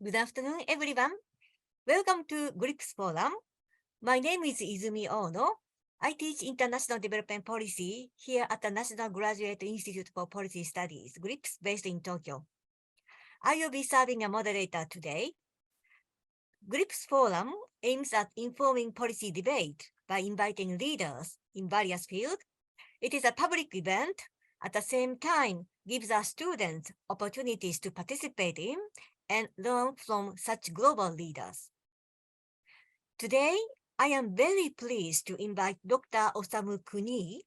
Good afternoon, everyone. Welcome to GRIPS Forum. My name is Izumi Ono. I teach International Development Policy here at the National Graduate Institute for Policy Studies, GRIPS, based in Tokyo. I will be serving a moderator today. GRIPS Forum aims at informing policy debate by inviting leaders in various fields. It is a public event. At the same time, gives our students opportunities to participate in and learn from such global leaders. Today, I am very pleased to invite Dr. Osamu Kunii,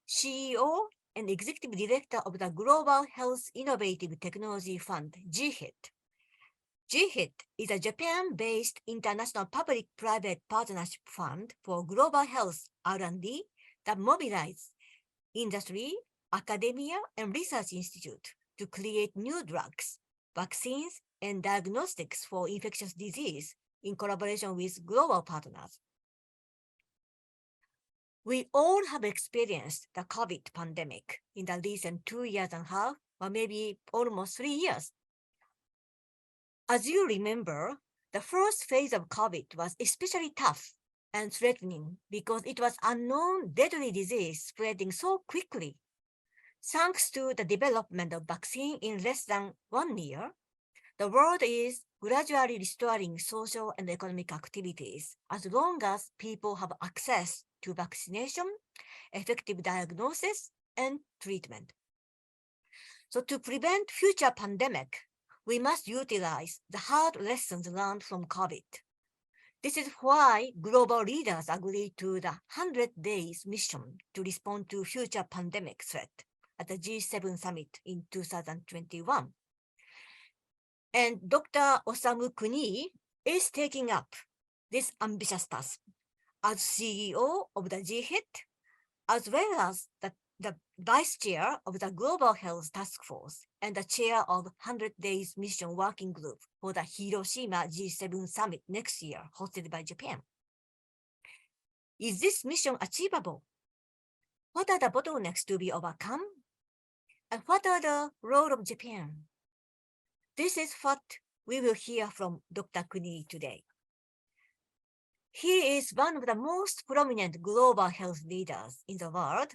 CEO and Executive Director of the Global Health Innovative Technology Fund, GHIT. GHIT is a Japan-based international public-private partnership fund for global health R&D that mobilizes industry, academia, and research institutes to create new drugs, vaccines, and diagnostics for infectious disease in collaboration with global partners. We all have experienced the COVID pandemic in the recent 2.5 years, or maybe almost 3 years. As you remember, the first phase of COVID was especially tough and threatening because it was unknown deadly disease spreading so quickly. Thanks to the development of vaccine in less than 1 year, the world is gradually restoring social and economic activities as long as people have access to vaccination, effective diagnosis, and treatment. So to prevent future pandemic, we must utilize the hard lessons learned from COVID. This is why global leaders agreed to the 100 days mission to respond to future pandemic threat at the G7 Summit in 2021. And Dr. Osamu Kunii is taking up this ambitious task as CEO of the GHIT, as well as the Vice Chair of the Global Health Taskforce and the Chair of 100 Days Mission Working Group for the Hiroshima G7 Summit next year, hosted by Japan. Is this mission achievable? What are the bottlenecks to be overcome? And what are the role of Japan? This is what we will hear from Dr. Kunii today. He is one of the most prominent global health leaders in the world,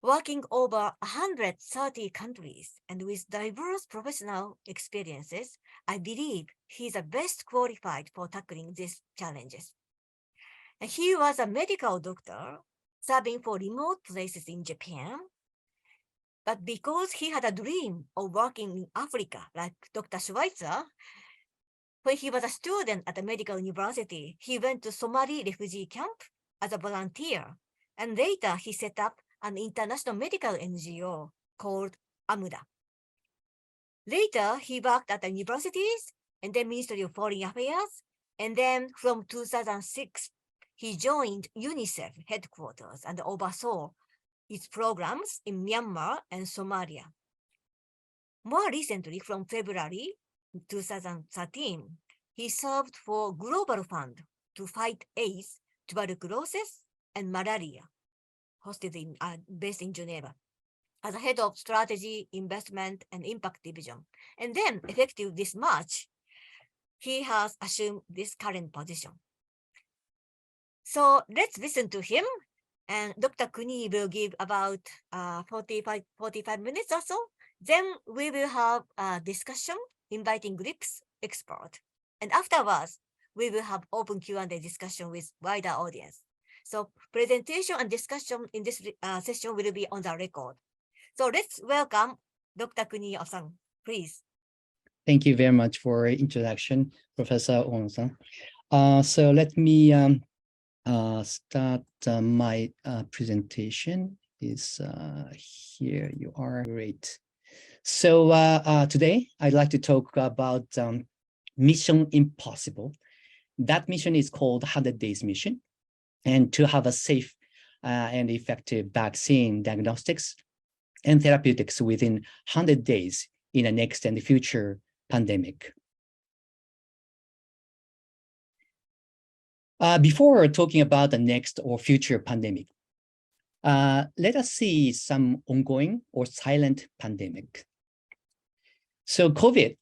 working over 130 countries and with diverse professional experiences. I believe he is the best qualified for tackling these challenges. And he was a medical doctor serving for remote places in Japan. But because he had a dream of working in Africa, like Dr. Schweitzer, when he was a student at the medical university, he went to Somali refugee camp as a volunteer. And later he set up an international medical NGO called AMUDA. Later, he worked at the universities and the Ministry of Foreign Affairs. And then from 2006, he joined UNICEF headquarters and oversaw its programs in Myanmar and Somalia. More recently, from February 2013, he served for Global Fund to fight AIDS, tuberculosis, and malaria, based in Geneva, as a head of strategy, investment, and impact division. And then, effective this March, he has assumed this current position. So let's listen to him. And Dr. Kunii will give about 45 minutes or so. Then we will have a discussion inviting GRIPS expert. And afterwards, we will have open Q&A discussion with wider audience. So presentation and discussion in this session will be on the record. So let's welcome Dr. Kunii-san, please. Thank you very much for introduction, Professor Ono-san. So let me start my presentation. Is here you are. Great. So today I'd like to talk about Mission Impossible. That mission is called 100 Days Mission, and to have a safe and effective vaccine diagnostics and therapeutics within 100 days in the next and the future pandemic. Before talking about the next or future pandemic, let us see some ongoing or silent pandemic. So COVID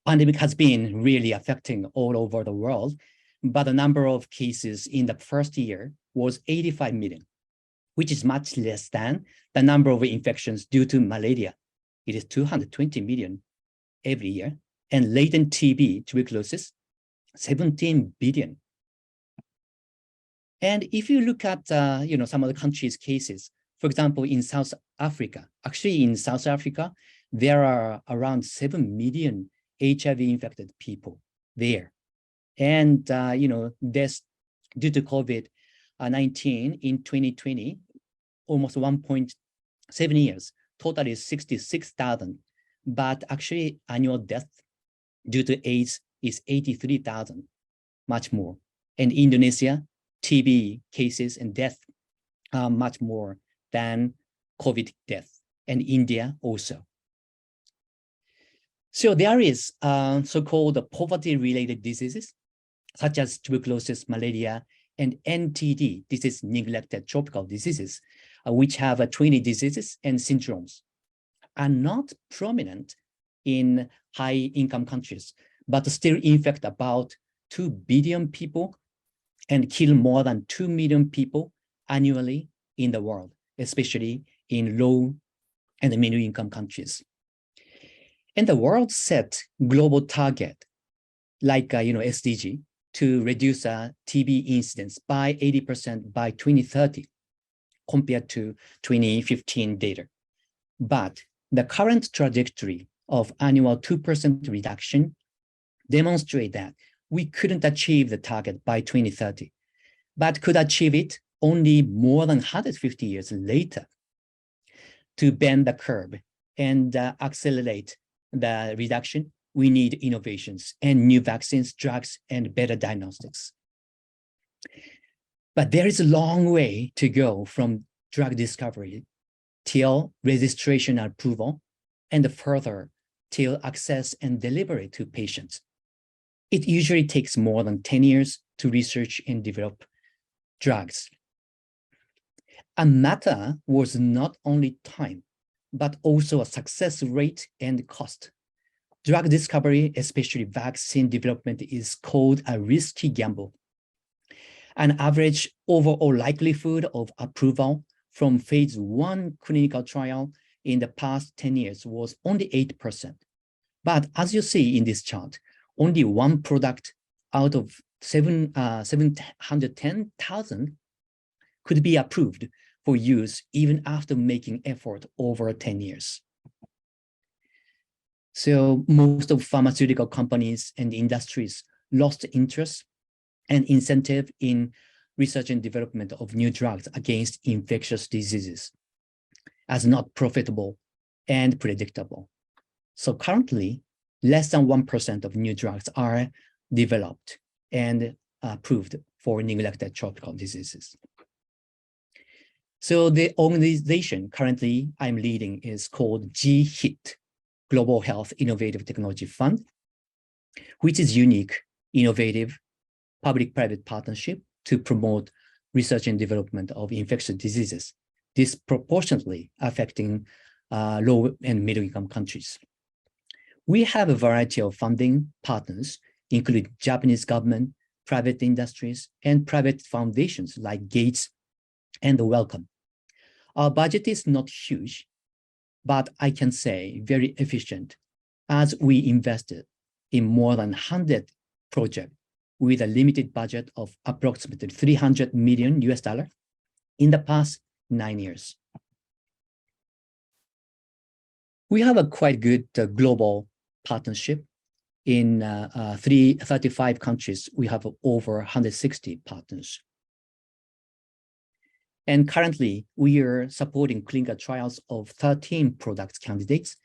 pandemic has been really affecting all over the world, but the number of cases in the first year was 85 million, which is much less than the number of infections due to malaria. It is 220 million every year, and latent TB, tuberculosis, 17 billion. And if you look at some of the countries' cases, for example, in South Africa, actually in South Africa, there are around 7 million HIV-infected people there. And, deaths due to COVID-19 in 2020, almost 1.7 years, total is 66,000. But actually, annual death due to AIDS is 83,000, much more. And Indonesia, TB cases and death are much more than COVID death, and India also. So there is so-called poverty-related diseases, such as tuberculosis, malaria, and NTD. This is neglected tropical diseases, which have 20 diseases and syndromes, are not prominent in high-income countries, but still infect about 2 billion people and kill more than 2 million people annually in the world, especially in low and middle-income countries. And the world set global target, like SDG, to reduce TB incidence by 80% by 2030, compared to 2015 data. But the current trajectory of annual 2% reduction demonstrate that we couldn't achieve the target by 2030, but could achieve it only more than 150 years later. To bend the curve and accelerate the reduction, we need innovations and new vaccines, drugs, and better diagnostics. But there is a long way to go from drug discovery till registration and approval, and further till access and delivery to patients. It usually takes more than 10 years to research and develop drugs. A matter was not only time, but also a success rate and cost. Drug discovery, especially vaccine development, is called a risky gamble. An average overall likelihood of approval from phase 1 clinical trial in the past 10 years was only 8%. But as you see in this chart, only one product out of 710,000 could be approved for use even after making effort over 10 years. So most of pharmaceutical companies and industries lost interest and incentive in research and development of new drugs against infectious diseases as not profitable and predictable. So currently, less than 1% of new drugs are developed and approved for neglected tropical diseases. So the organization currently I'm leading is called GHIT, Global Health Innovative Technology Fund, which is unique, innovative, public-private partnership to promote research and development of infectious diseases, disproportionately affecting low and middle-income countries. We have a variety of funding partners, including Japanese government, private industries, and private foundations like Gates and Wellcome. Our budget is not huge, but I can say very efficient, as we invested in more than 100 projects with a limited budget of approximately $300 million in the past 9 years. We have a quite good global partnership. In 35 countries, we have over 160 partners. And currently, we are supporting clinical trials of 13 product candidates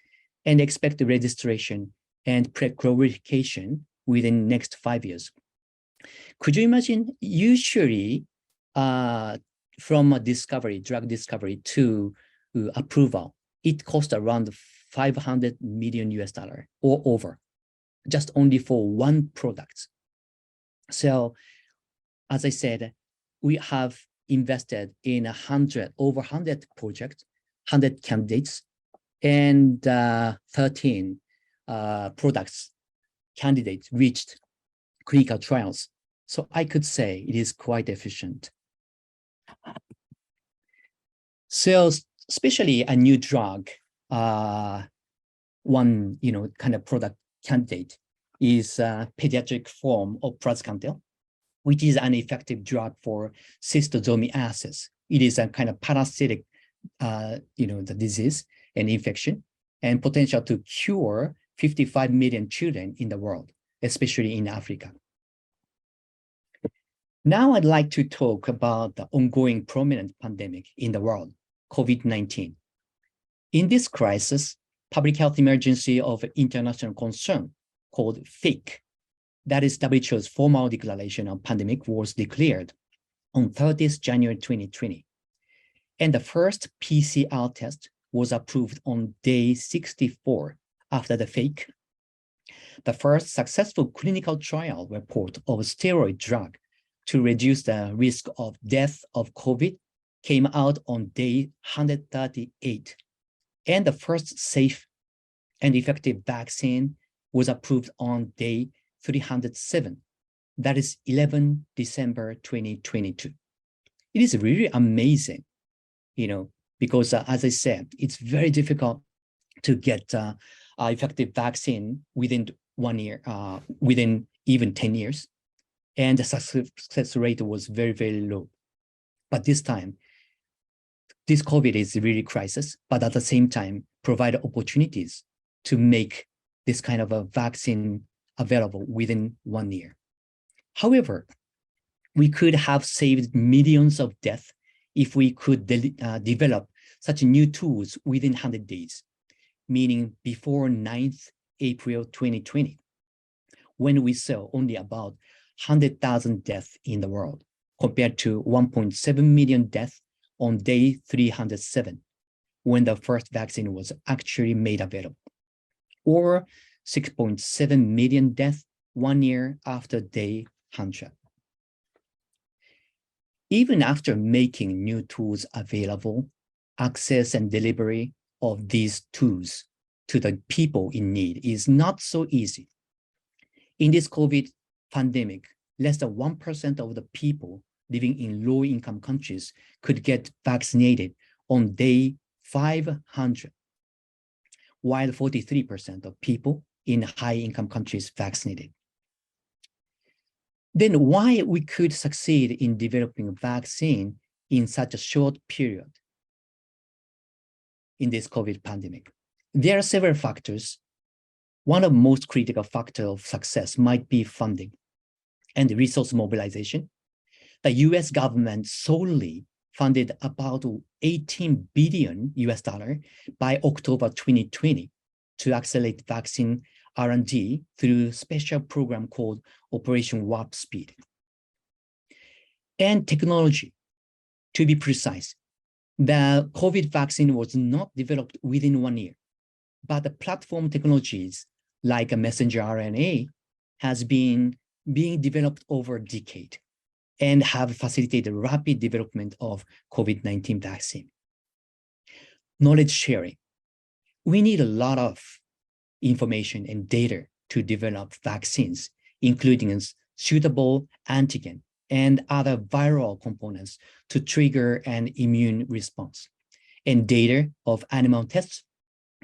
and expect the registration and pre-qualification within the next 5 years. Could you imagine, usually from a discovery, drug discovery to approval, it costs around $500 million or over, just only for one product. So, as I said, we have invested in over 100 projects, 100 candidates, and 13 products candidates reached clinical trials. So I could say it is quite efficient. So especially a new drug, one kind of product candidate is a pediatric form of praziquantel, which is an effective drug for schistosomiasis. It is a kind of parasitic, the disease and infection, and potential to cure 55 million children in the world, especially in Africa. Now I'd like to talk about the ongoing prominent pandemic in the world, COVID-19. In this crisis, public health emergency of international concern called FIC, that is WHO's formal declaration of pandemic, was declared on 30th January 2020. And the first PCR test was approved on day 64 after the FIC. The first successful clinical trial report of steroid drug to reduce the risk of death of COVID came out on day 138. And the first safe and effective vaccine was approved on day 307. That is 11 December 2022. It is really amazing, because as I said, it's very difficult to get effective vaccine within 1 year, within even 10 years. And the success rate was very, very low. But this time, this COVID is really crisis, but at the same time, provide opportunities to make this kind of a vaccine available within 1 year. However, we could have saved millions of deaths if we could develop such new tools within 100 days, meaning before 9th April 2020, when we saw only about 100,000 deaths in the world, compared to 1.7 million deaths on day 307, when the first vaccine was actually made available, or 6.7 million deaths 1 year after day 100. Even after making new tools available, access and delivery of these tools to the people in need is not so easy. In this COVID pandemic, less than 1% of the people living in low-income countries could get vaccinated on day 500, while 43% of people in high-income countries vaccinated. Then why we could succeed in developing a vaccine in such a short period in this COVID pandemic? There are several factors. One of the most critical factors of success might be funding and resource mobilization. The US government solely funded about 18 billion US dollar by October 2020 to accelerate vaccine R&D through a special program called Operation Warp Speed. And technology, to be precise, the COVID vaccine was not developed within 1 year, but the platform technologies like a messenger RNA has been being developed over a decade and have facilitated rapid development of COVID-19 vaccine. Knowledge sharing. We need a lot of information and data to develop vaccines, including suitable antigen and other viral components to trigger an immune response, and data of animal tests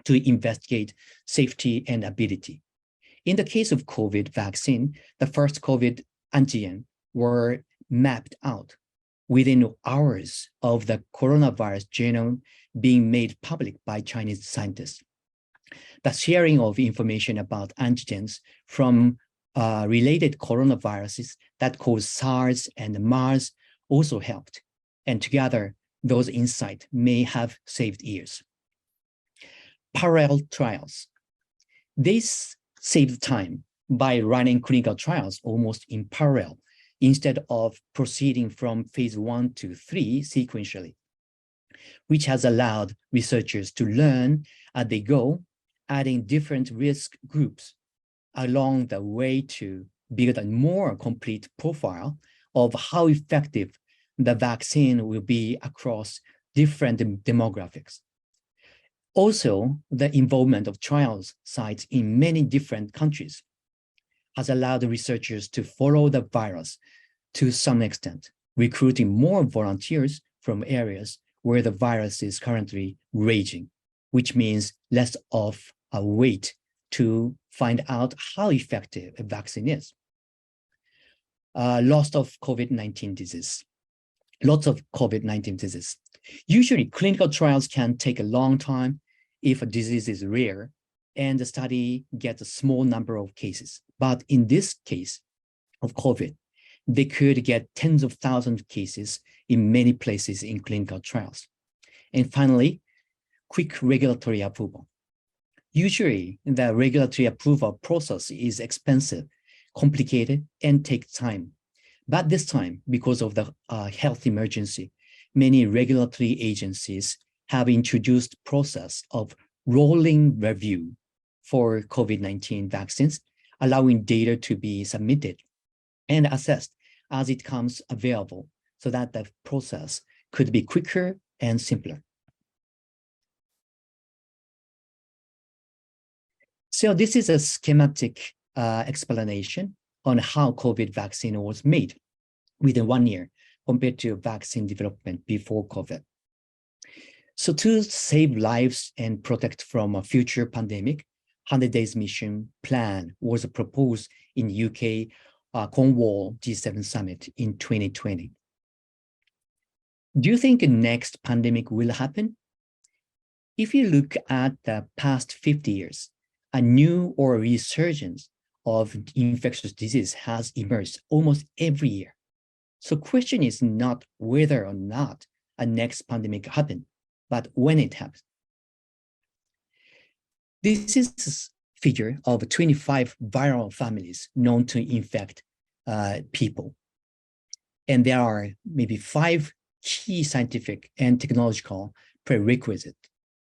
to investigate safety and ability. In the case of COVID vaccine, the first COVID antigen were mapped out within hours of the coronavirus genome being made public by Chinese scientists. The sharing of information about antigens from related coronaviruses that cause SARS and MERS also helped. And together, those insights may have saved years. Parallel trials. This saved time by running clinical trials almost in parallel instead of proceeding from phase 1 to 3 sequentially, which has allowed researchers to learn as they go, adding different risk groups along the way to build a more complete profile of how effective the vaccine will be across different demographics. Also, the involvement of trials sites in many different countries has allowed researchers to follow the virus to some extent, recruiting more volunteers from areas where the virus is currently raging, which means less of a wait to find out how effective a vaccine is. Lots of COVID-19 disease. Usually, clinical trials can take a long time if a disease is rare and the study gets a small number of cases. But in this case of COVID, they could get tens of thousands of cases in many places in clinical trials. And finally, quick regulatory approval. Usually, the regulatory approval process is expensive, complicated, and takes time. But this time, because of the health emergency, many regulatory agencies have introduced process of rolling review for COVID-19 vaccines, allowing data to be submitted and assessed as it comes available so that the process could be quicker and simpler. So this is a schematic explanation on how COVID vaccine was made within 1 year compared to vaccine development before COVID. So to save lives and protect from a future pandemic, 100 days mission plan was proposed in UK Cornwall G7 Summit in 2020. Do you think the next pandemic will happen? If you look at the past 50 years, a new or resurgence of infectious disease has emerged almost every year. So question is not whether or not a next pandemic happen, but when it happens. This is a figure of 25 viral families known to infect people. And there are maybe 5 key scientific and technological prerequisites.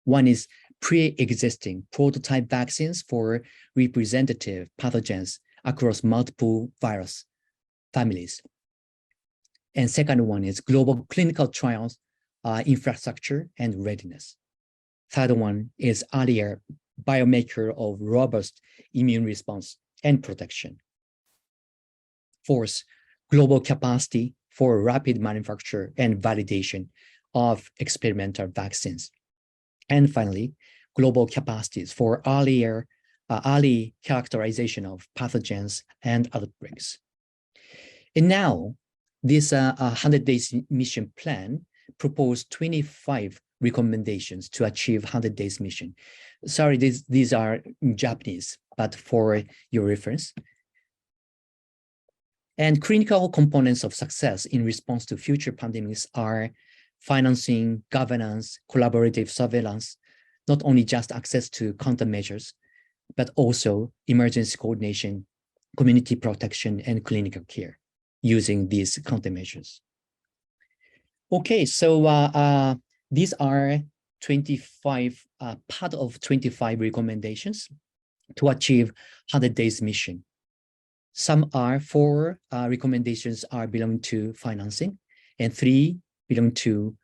One is pre-existing prototype vaccines for representative pathogens across multiple virus families. And second one is global clinical trials, infrastructure and readiness. Third one is earlier biomarker of robust immune response and protection. Fourth, global capacity for rapid manufacture and validation of experimental vaccines. And finally, global capacities for early characterization of pathogens and outbreaks. And now, this 100 days mission plan proposed 25 recommendations to achieve 100 days mission. Sorry, these are in Japanese, but for your reference. And critical components of success in response to future pandemics are financing, governance, collaborative surveillance, not only just access to countermeasures, but also emergency coordination, community protection, and clinical care using these countermeasures. Okay, so these are 25, part of 25 recommendations to achieve 100 days mission. Some are 4 recommendations are belong to financing, and 3 belong to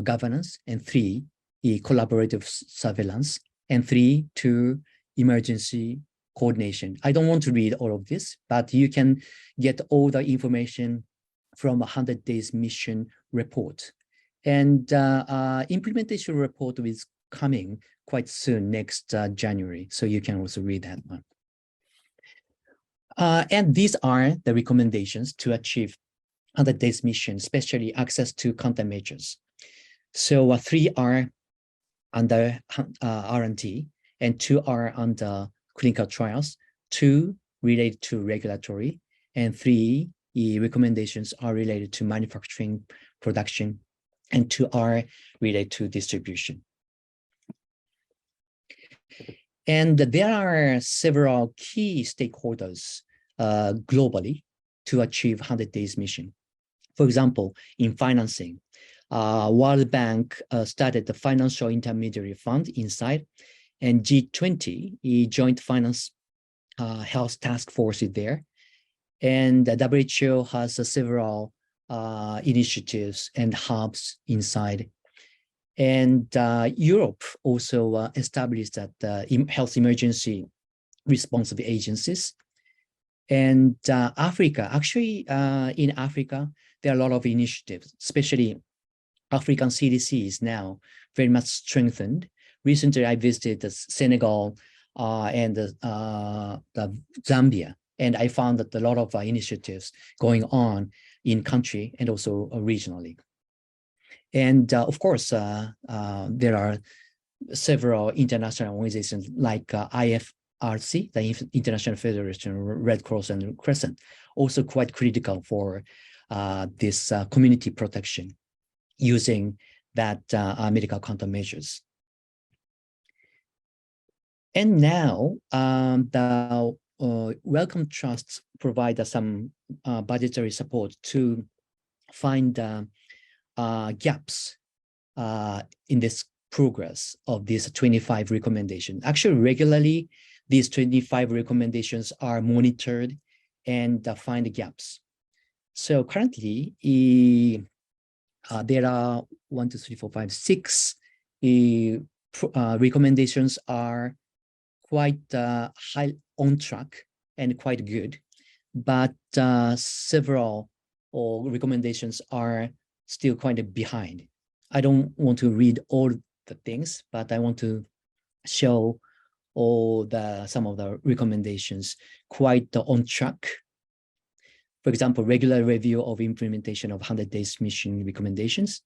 governance, and 3 collaborative surveillance, and 3 to emergency coordination. I don't want to read all of this, but you can get all the information from 100 days mission report. And implementation report is coming quite soon, next January. So you can also read that one. And these are the recommendations to achieve 100 days mission, especially access to countermeasures. So 3 are under R&D, and 2 are under clinical trials, 2 related to regulatory, and 3 recommendations are related to manufacturing, production, and 2 are related to distribution. And there are several key stakeholders globally to achieve 100 days mission. For example, in financing, World Bank started the Financial Intermediary Fund inside, and G20, Joint Finance Health Taskforce is there. And the WHO has several initiatives and hubs inside. And Europe also established that health emergency responsive agencies. And Africa, actually, in Africa, there are a lot of initiatives, especially African CDC is now very much strengthened. Recently, I visited Senegal and the Zambia, and I found that a lot of initiatives going on in country and also regionally. And of course, there are several international organizations like IFRC, the International Federation of Red Cross and Crescent, also quite critical for this community protection using that medical countermeasures. And now the Wellcome Trusts provide some budgetary support to find gaps in this progress of these 25 recommendations. Actually, regularly, these 25 recommendations are monitored and find gaps. So currently, there are 1, 2, 3, 4, 5, 6 recommendations are quite high on track and quite good, but several recommendations are still quite behind. I don't want to read all the things, but I want to show some of the recommendations quite on track. For example, regular review of implementation of 100 days mission recommendations,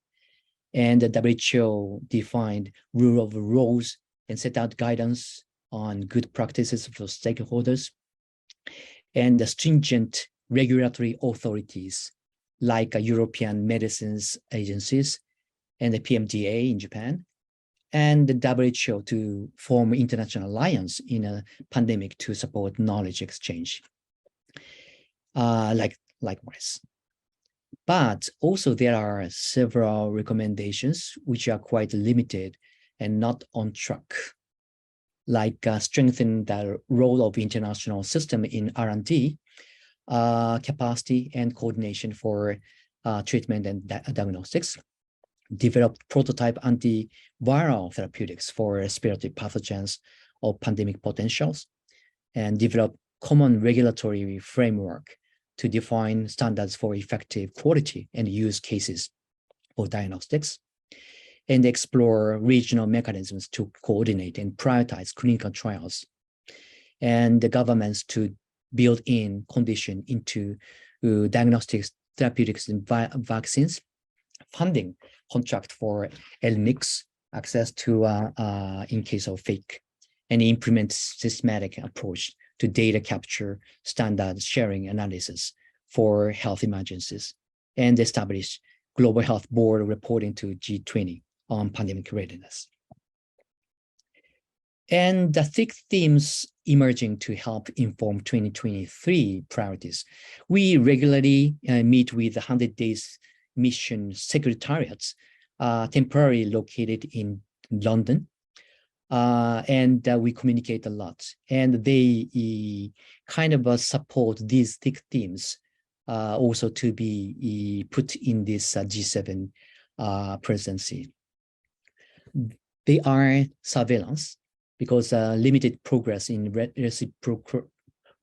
and the WHO defined rule of laws and set out guidance on good practices for stakeholders, and the stringent regulatory authorities like European medicines agencies and the PMDA in Japan, and the WHO to form international alliance in a pandemic to support knowledge exchange, likewise. But also there are several recommendations which are quite limited and not on track, like strengthen the role of international system in R&D, capacity and coordination for treatment and diagnostics, develop prototype antiviral therapeutics for respiratory pathogens or pandemic potentials, and develop common regulatory framework to define standards for effective quality and use cases for diagnostics, and explore regional mechanisms to coordinate and prioritize clinical trials, and the governments to build in condition into diagnostics, therapeutics, and vaccines, funding contract for LMICs, access to in case of fake, and implement systematic approach to data capture, standard sharing analysis for health emergencies, and establish Global Health Board reporting to G20 on pandemic readiness. And the 6 themes emerging to help inform 2023 priorities. We regularly meet with 100 days mission secretariats, temporarily located in London, and we communicate a lot. And they kind of support these 6 themes also to be put in this G7 presidency. They are surveillance, because limited progress in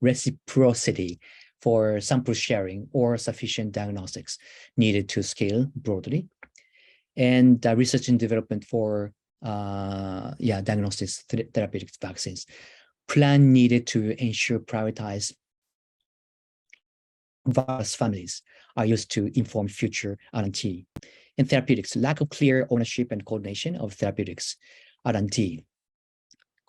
reciprocity for sample sharing or sufficient diagnostics needed to scale broadly, and research and development for diagnostics, therapeutics, vaccines. Plan needed to ensure prioritized virus families are used to inform future R&D. And therapeutics, lack of clear ownership and coordination of therapeutics R&D.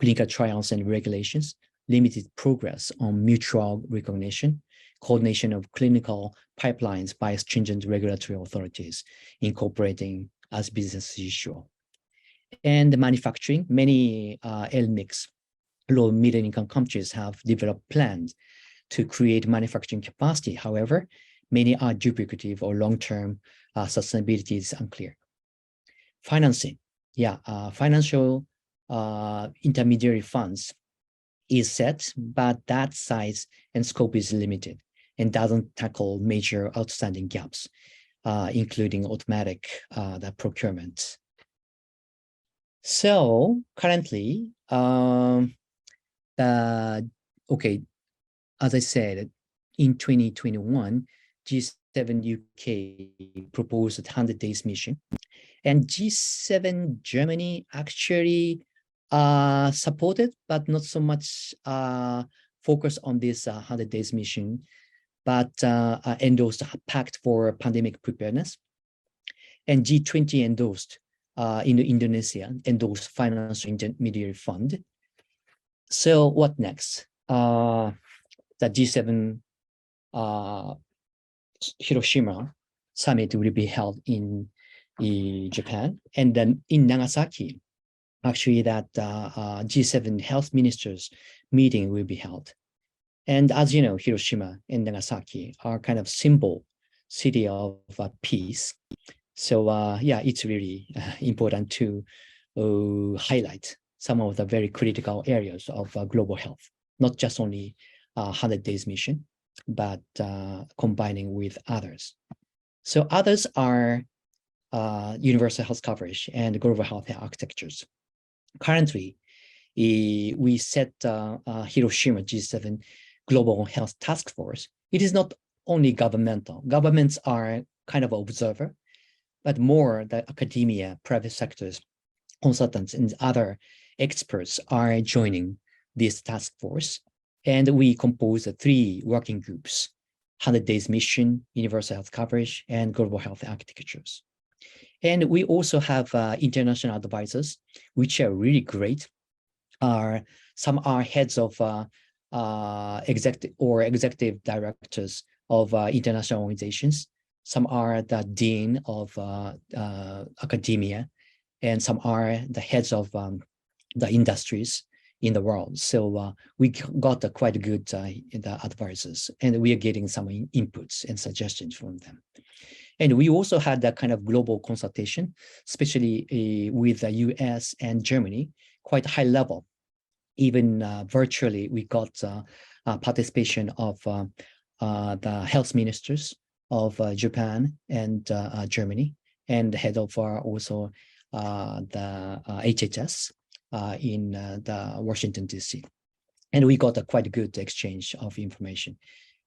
Clinical trials and regulations, limited progress on mutual recognition, coordination of clinical pipelines by stringent regulatory authorities, incorporating as business as usual. And the manufacturing, many LMICs, low middle income countries have developed plans to create manufacturing capacity. However, many are duplicative or long-term sustainability is unclear. Financing, financial intermediary funds is set, but that size and scope is limited and doesn't tackle major outstanding gaps, including automatic the procurement. So currently, as I said, in 2021, G7 UK proposed a 100 days mission. And G7 Germany actually supported, but not so much focus on this 100 days mission, but endorsed a pact for pandemic preparedness. And G20 endorsed in Indonesia, endorsed financial intermediary fund. So what next? The G7 Hiroshima Summit will be held in Japan, and then in Nagasaki, actually that G7 health ministers meeting will be held. And as you know, Hiroshima and Nagasaki are kind of symbol city of peace. So yeah, it's really important to highlight some of the very critical areas of global health, not just only 100 days mission, but combining with others. So others are universal health coverage and global health architectures. Currently, we set Hiroshima G7 Global Health Taskforce. It is not only governmental. Governments are kind of observer, but more the academia, private sectors, consultants, and other experts are joining this task force. And we compose 3 working groups: 100 days mission, universal health coverage, and global health architectures. And we also have international advisors, which are really great. Some are heads of executive directors of international organizations. Some are the dean of academia, and some are the heads of the industries in the world. So we got quite good the advisors, and we are getting some inputs and suggestions from them. And we also had that kind of global consultation, especially with the US and Germany, quite high level. Even virtually, we got participation of the health ministers of Japan and Germany, and the head of also the HHS in the Washington, DC. And we got a quite good exchange of information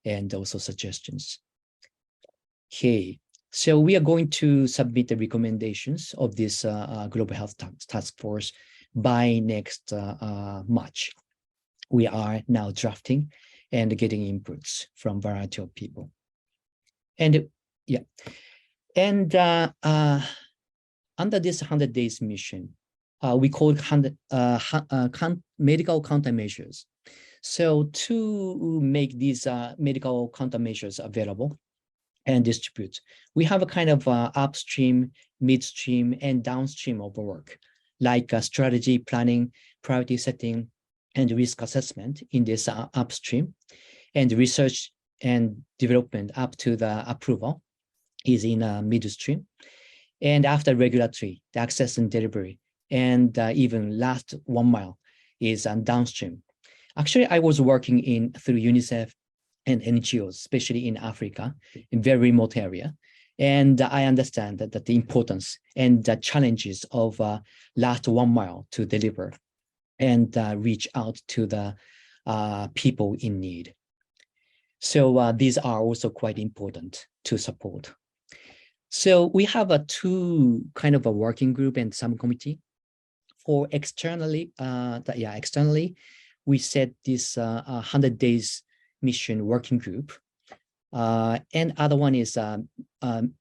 and also suggestions. Okay, so we are going to submit the recommendations of this Global Health Task Force by next March. We are now drafting and getting inputs from a variety of people. And yeah, and under this 100 days mission, we call medical countermeasures. So to make these medical countermeasures available and distribute, we have a kind of upstream, midstream, and downstream of work, like strategy planning, priority setting, and risk assessment in this upstream, and research and development up to the approval is in midstream. And after regulatory, the access and delivery, and even last 1 mile is downstream. Actually, I was working through UNICEF and NGOs, especially in Africa, in very remote area. And I understand that the importance and the challenges of last 1 mile to deliver and reach out to the people in need. So these are also quite important to support. So we have 2 kind of a working group and subcommittee. For externally, externally, we set this 100 days mission working group. And other one is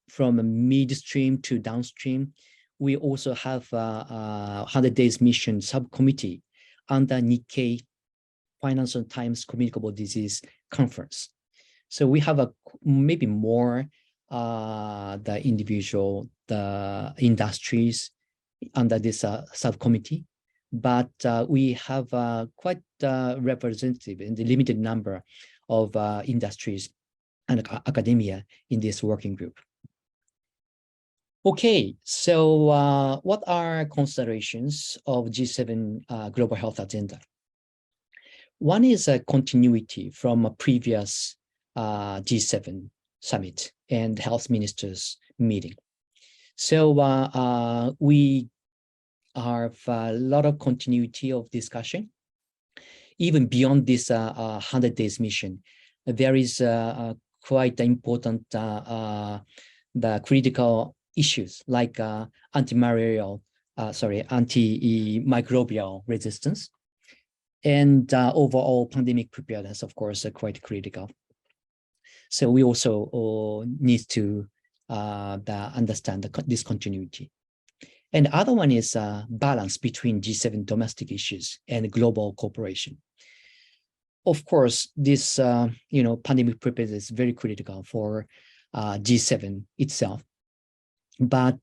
from midstream to downstream. We also have 100 days mission subcommittee under Nikkei Financial Times Communicable Disease Conference. So we have maybe more the individual, the industries under this subcommittee, but we have quite representative in the limited number of industries and academia in this working group. Okay, so what are considerations of G7 Global Health Agenda? One is a continuity from a previous G7 summit and health ministers meeting. So we have a lot of continuity of discussion. Even beyond this 100 days mission, there is quite important the critical issues like antimicrobial resistance, and overall pandemic preparedness, of course, are quite critical. So we also need to understand this continuity. And the other one is balance between G7 domestic issues and global cooperation. Of course, this pandemic preparedness is very critical for G7 itself, but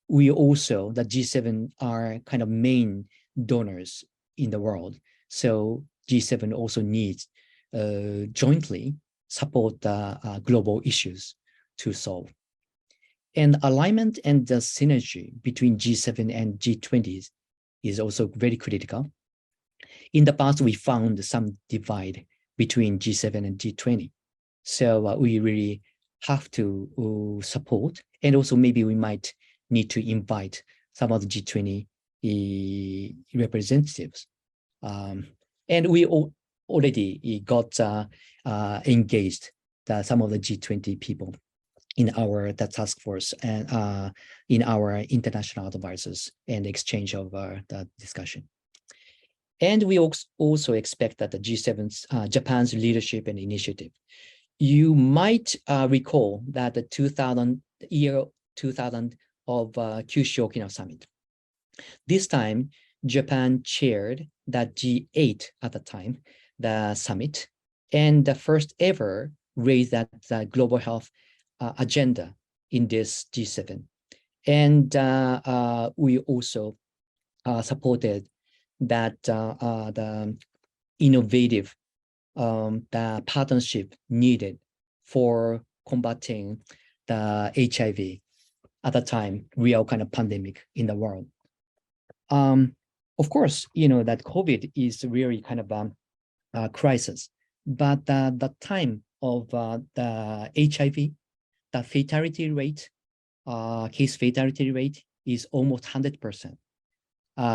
we also, the G7 are kind of main donors in the world. So G7 also needs jointly support the global issues to solve. And alignment and the synergy between G7 and G20 is also very critical. In the past, we found some divide between G7 and G20. So we really have to support, and also maybe we might need to invite some of the G20 representatives. And we already got engaged some of the G20 people in our task force and in our international advisors and exchange of the discussion. And we also expect that the G7's Japan's leadership and initiative. You might recall that the 2000 of Kyushu Okinawa Summit. This time, Japan chaired the G8 at the time, the summit, and the first ever raised that global health agenda in this G7. And we also supported that the innovative the partnership needed for combating the HIV at the time, real kind of pandemic in the world. Of course, that COVID is really kind of a crisis, but the time of the HIV, the fatality rate, case fatality rate is almost 100%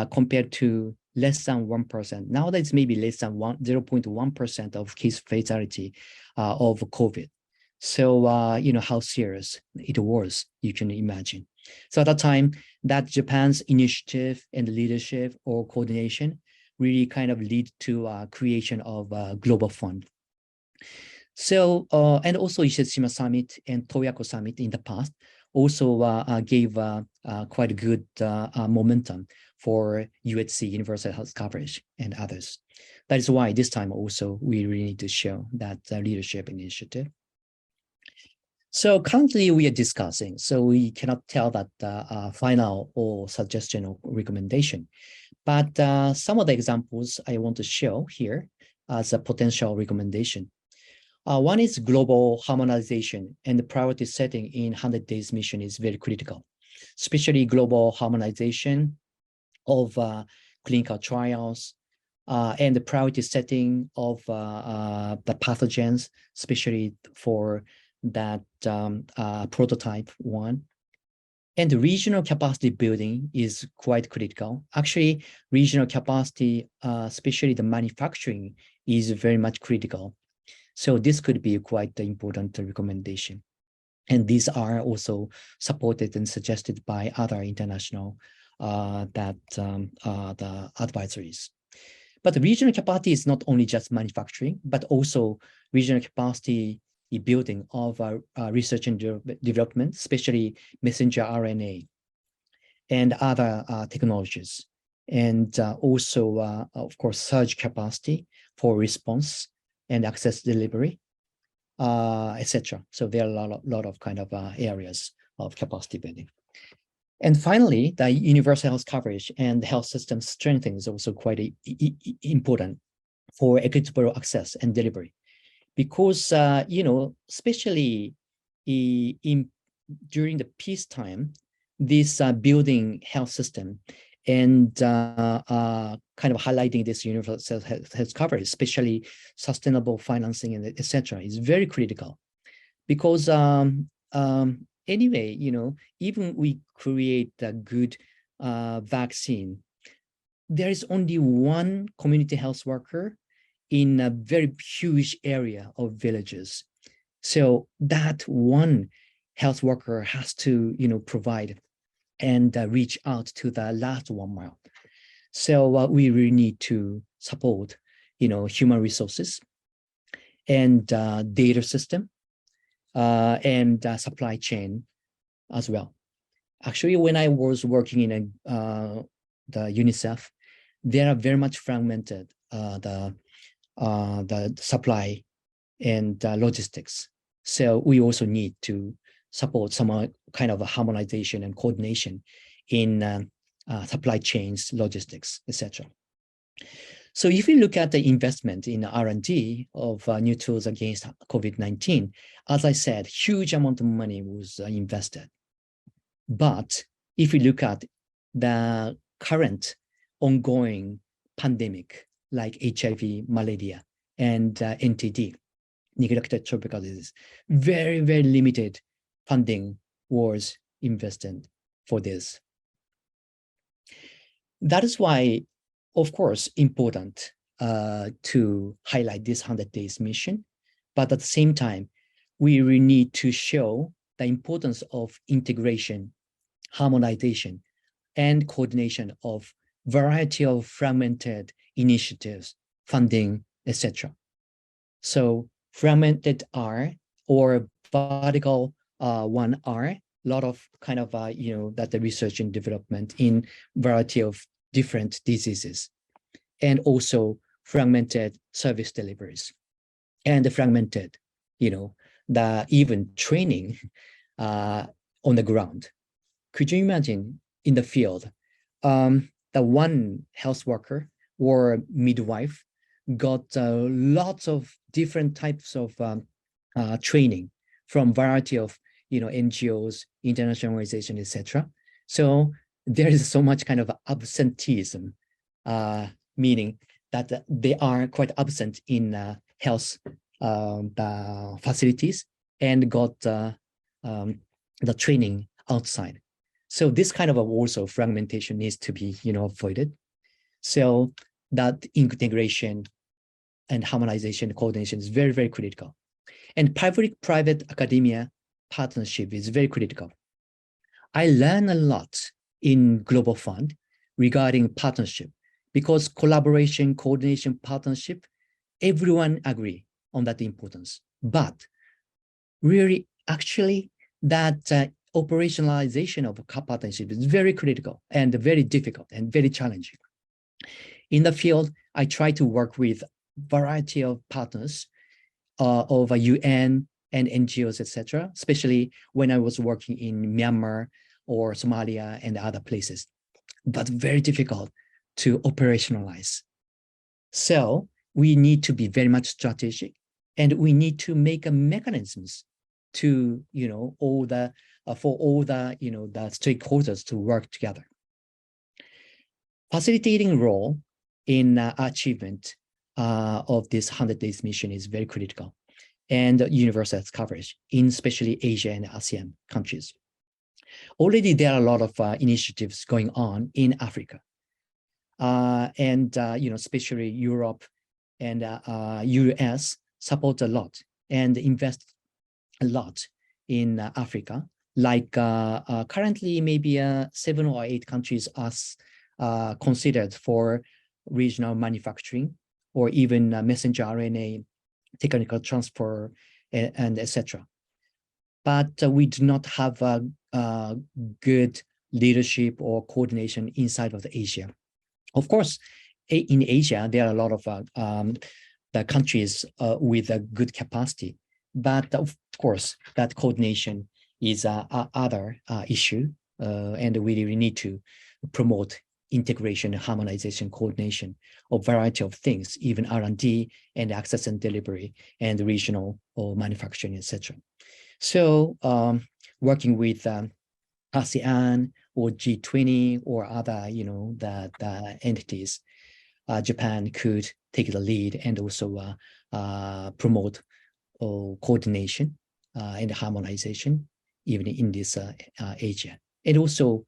compared to less than 1%. Nowadays, maybe less than 0.1% of case fatality of COVID. So, how serious it was, you can imagine. So at that time, that Japan's initiative and leadership or coordination really kind of lead to creation of a global fund. So, and also Hiroshima Summit and Toyako Summit in the past also gave quite a good momentum for UHC, universal health coverage, and others. That is why this time also we really need to show that leadership initiative. So currently we are discussing, so we cannot tell that final or suggestion or recommendation, but some of the examples I want to show here as a potential recommendation. One is global harmonization, and the priority setting in 100 days mission is very critical, especially global harmonization of clinical trials and the priority setting of the pathogens, especially for that prototype one. And the regional capacity building is quite critical. Actually, regional capacity, especially the manufacturing, is very much critical. So this could be quite an important recommendation. And these are also supported and suggested by other international the advisories. But the regional capacity is not only just manufacturing, but also regional capacity building of research and development, especially messenger RNA and other technologies. And also, of course, surge capacity for response and access delivery, etc. So there are a lot of kind of areas of capacity building. And finally, the universal health coverage and health system strengthening is also quite important for equitable access and delivery. Because, especially during the peacetime, this building health system and kind of highlighting this universal health coverage, especially sustainable financing and etc., is very critical. Because anyway, even we create a good vaccine, there is only one community health worker in a very huge area of villages. So that one health worker has to, provide and reach out to the last 1 mile. So we really need to support, human resources and data system and supply chain as well. Actually, when I was working in the UNICEF, they are very much fragmented, the supply and logistics. So we also need to support some kind of a harmonization and coordination in supply chains, logistics, etc. So if you look at the investment in R&D of new tools against COVID-19, as I said, huge amount of money was invested. But if you look at the current ongoing pandemic like HIV, malaria, and NTD, neglected tropical disease, very, very limited funding was invested for this. That is why, of course, important to highlight this 100 days mission, but at the same time, we really need to show the importance of integration, harmonization, and coordination of variety of fragmented initiatives, funding, etc. So fragmented R or vertical 1R, a lot of kind of, that the research and development in variety of different diseases, and also fragmented service deliveries and fragmented, the even training on the ground. Could you imagine in the field, the one health worker or midwife got lots of different types of training from variety of NGOs, international organizations, etc. So there is so much kind of absenteeism, meaning that they are quite absent in health the facilities and got the training outside. So this kind of also fragmentation needs to be avoided. So that integration and harmonization, coordination is very, very critical. And public-private academia partnership is very critical. I learned a lot in Global Fund regarding partnership, because collaboration, coordination, partnership, everyone agree on that importance. But really, actually, that operationalization of a partnership is very critical and very difficult and very challenging. In the field, I try to work with variety of partners of UN and NGOs, etc., especially when I was working in Myanmar or Somalia and other places, but very difficult to operationalize. So we need to be very much strategic, and we need to make mechanisms to, all the for all the, the stakeholders to work together. Facilitating role in achievement of this 100 days mission is very critical, and universal health coverage in especially Asia and ASEAN countries. Already there are a lot of initiatives going on in Africa, and especially Europe and US support a lot and invest a lot in Africa. Like currently, maybe 7 or 8 countries are considered for regional manufacturing, or even messenger RNA, technical transfer, and etc. But we do not have a good leadership or coordination inside of Asia. Of course, in Asia, there are a lot of the countries with a good capacity, but of course, that coordination is other issue, and we really need to promote integration, harmonization, coordination of variety of things, even R&D and access and delivery and regional or manufacturing, etc. So working with ASEAN or G20 or other, the entities, Japan could take the lead and also promote coordination and harmonization, even in this Asia. And also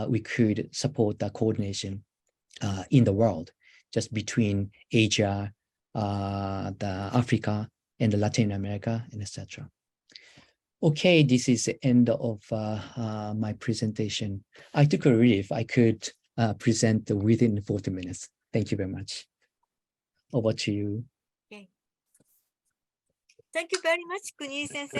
we could support the coordination in the world, just between Asia, the Africa and Latin America, and etc. Okay, this is the end of my presentation. I took a relief. I could present within 40 minutes. Thank you very much. Over to you. Okay. Thank you very much, Kunii sensei,